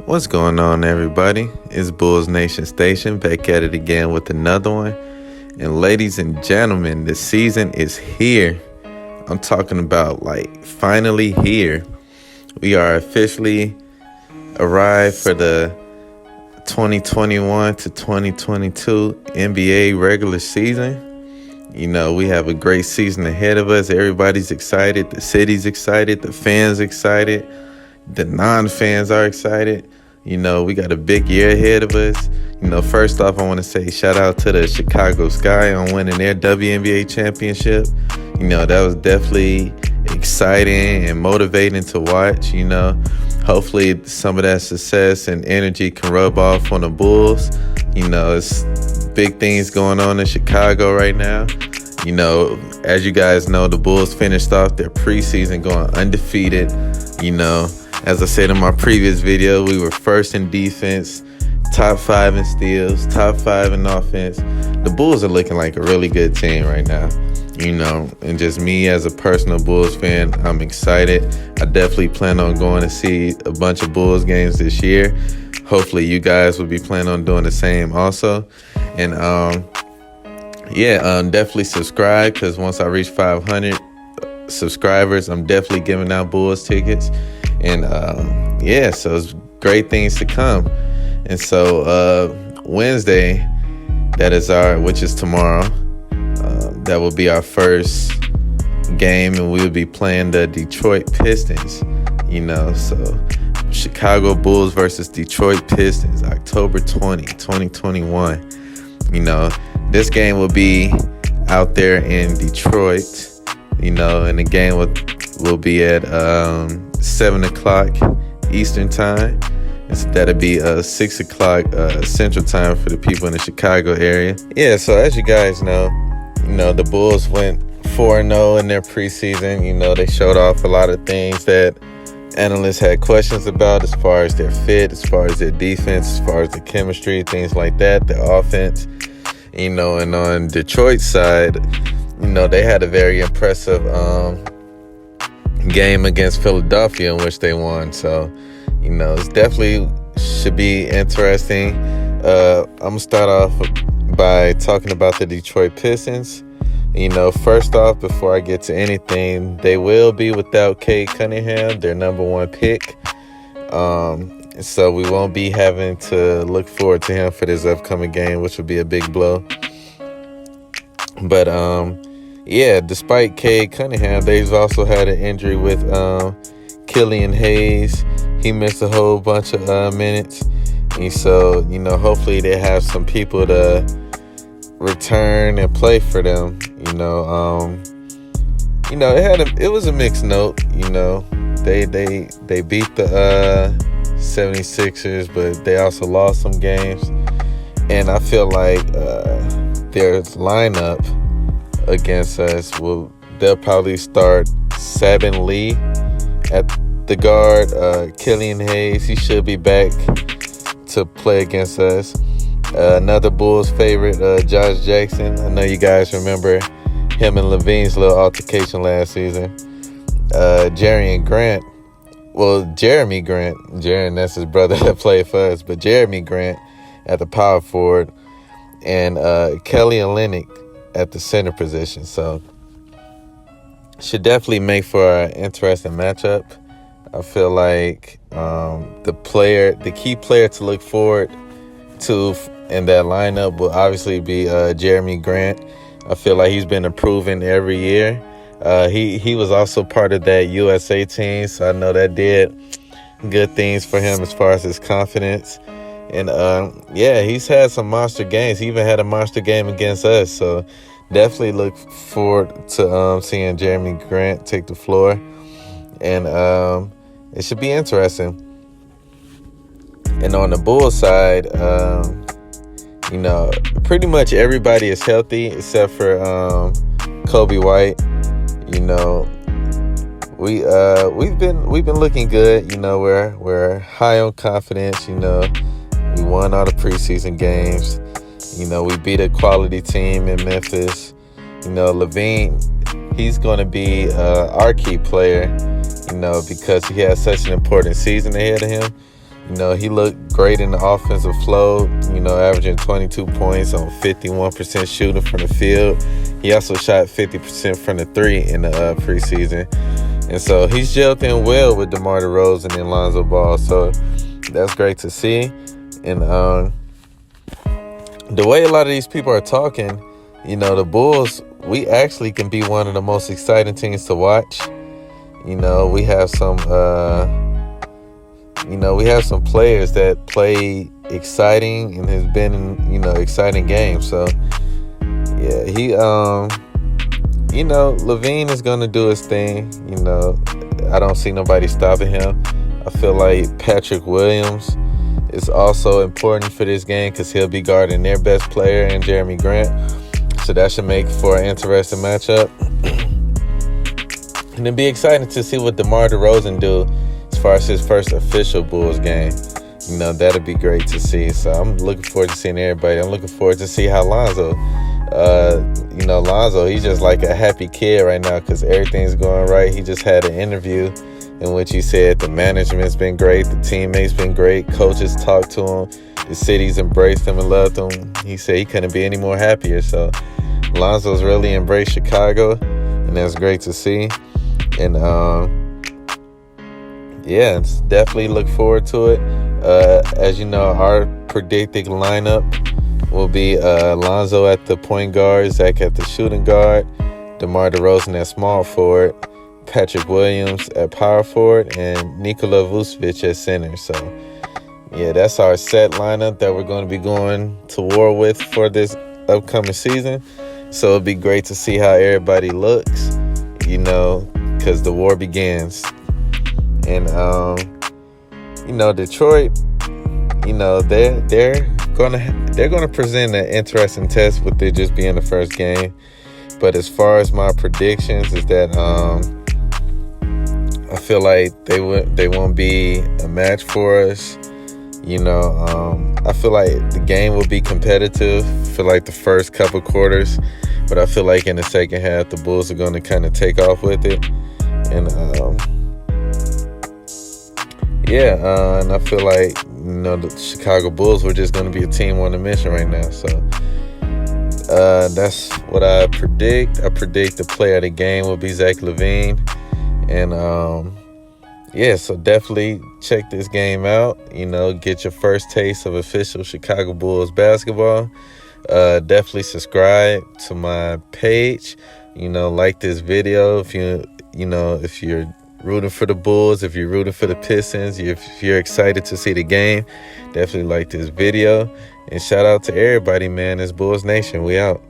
What's going on, everybody? It's Bulls Nation Station back at it again with another one. And ladies and gentlemen, the season is here. I'm talking about finally here. We are officially arrived for the 2021 to 2022 NBA regular season. You know, we have a great season ahead of us. Everybody's excited. The city's excited. The fans excited. The non-fans are excited. You know, we got a big year ahead of us. You know, first off, I want to say shout out to the Chicago Sky on winning their WNBA championship. You know, that was definitely exciting and motivating to watch. You know, hopefully some of that success and energy can rub off on the Bulls. You know, it's big things going on in Chicago right now. You know, as you guys know, the Bulls finished off their preseason going undefeated. You know, as I said in my previous video, we were first in defense, top 5 in steals, top 5 in offense. The Bulls are looking like a really good team right now. You know, and just me as a personal Bulls fan, I'm excited. I definitely plan on going to see a bunch of Bulls games this year. Hopefully you guys will be planning on doing the same also. And definitely subscribe, because once I reach 500 subscribers, I'm definitely giving out Bulls tickets. And so it's great things to come. And so Wednesday, which is tomorrow, that will be our first game, and we'll be playing the Detroit Pistons. You know, so Chicago Bulls versus Detroit Pistons, October 20, 2021. You know, this game will be out there in Detroit, you know, and the game will be at 7 o'clock Eastern time. And so that'll be 6 o'clock Central time for the people in the Chicago area. Yeah, so as you guys know, the Bulls went 4-0 in their preseason. You know, they showed off a lot of things that analysts had questions about, as far as their fit, as far as their defense, as far as the chemistry, things like that, their offense. You know, and on Detroit's side, you know, they had a very impressive game against Philadelphia in which they won. So, you know, it's definitely should be interesting. I'm going to start off by talking about the Detroit Pistons. You know, first off, before I get to anything, they will be without Cade Cunningham, their number one pick. So we won't be having to look forward to him for this upcoming game, which will be a big blow. But, despite Cade Cunningham, they've also had an injury with Killian Hayes. He missed a whole bunch of minutes. And so, you know, hopefully they have some people to return and play for them. It was a mixed note. You know, they beat the 76ers, but they also lost some games. And I feel like their lineup against us they'll probably start Sabin Lee at the guard. Killian Hayes, he should be back to play against us. Another Bulls favorite, Josh Jackson. I know you guys remember him and Levine's little altercation last season. Jeremy Grant, that's his brother that played for us, but Jeremy Grant at the power forward, and Kelly Olynyk at the center position. So should definitely make for an interesting matchup. I feel like the key player to look forward to in that lineup will obviously be Jeremy Grant. I feel like he's been improving every year. He was also part of that USA team, so I know that did good things for him as far as his confidence. And he's had some monster games. He even had a monster game against us. So definitely look forward to seeing Jeremy Grant take the floor. And it should be interesting. And on the Bulls side, you know, pretty much everybody is healthy except for Kobe White. You know, we've been looking good. You know, we're high on confidence. You know, we won all the preseason games. You know, we beat a quality team in Memphis. You know, Levine, he's going to be our key player. You know, because he has such an important season ahead of him. He looked great in the offensive flow, averaging 22 points on 51% shooting from the field. He also shot 50% from the three in the preseason. And so he's gelled in well with DeMar DeRozan and Lonzo Ball. So that's great to see. And the way a lot of these people are talking, the Bulls, we actually can be one of the most exciting teams to watch. We have some players that play exciting and has been in, exciting games. So yeah, Levine is going to do his thing. I don't see nobody stopping him. I feel like Patrick Williams is also important for this game because he'll be guarding their best player and Jeremy Grant. So that should make for an interesting matchup. And it'd be exciting to see what DeMar DeRozan do as far as his first official Bulls game. That'd be great to see. So I'm looking forward to seeing everybody. I'm looking forward to see how Lonzo, he's just like a happy kid right now because everything's going right. He just had an interview in which he said the management's been great, the teammates been great, coaches talked to him, the city's embraced him and loved him. He said he couldn't be any more happier. So Lonzo's really embraced Chicago, and that's great to see. And it's definitely look forward to it. As you know, our predicted lineup will be Lonzo at the point guard, Zach at the shooting guard, DeMar DeRozan at small forward, Patrick Williams at power forward, and Nikola Vucevic at center. So, yeah, that's our set lineup that we're going to be going to war with for this upcoming season. So it'll be great to see how everybody looks, because the war begins. And, Detroit, they're gonna present an interesting test with it just being the first game. But as far as my predictions is that I feel like they won't be a match for us. I feel like the game will be competitive for like the first couple quarters, but I feel like in the second half the Bulls are going to kind of take off with it. And and I feel like the Chicago Bulls were just going to be a team on a mission right now. So that's what I predict. I predict the player of the game will be Zach LaVine. And so definitely check this game out. Get your first taste of official Chicago Bulls basketball. Definitely subscribe to my page. Like this video if you're rooting for the Bulls, if you're rooting for the Pistons, if you're excited to see the game, definitely like this video. And shout out to everybody, man. It's Bulls Nation. We out.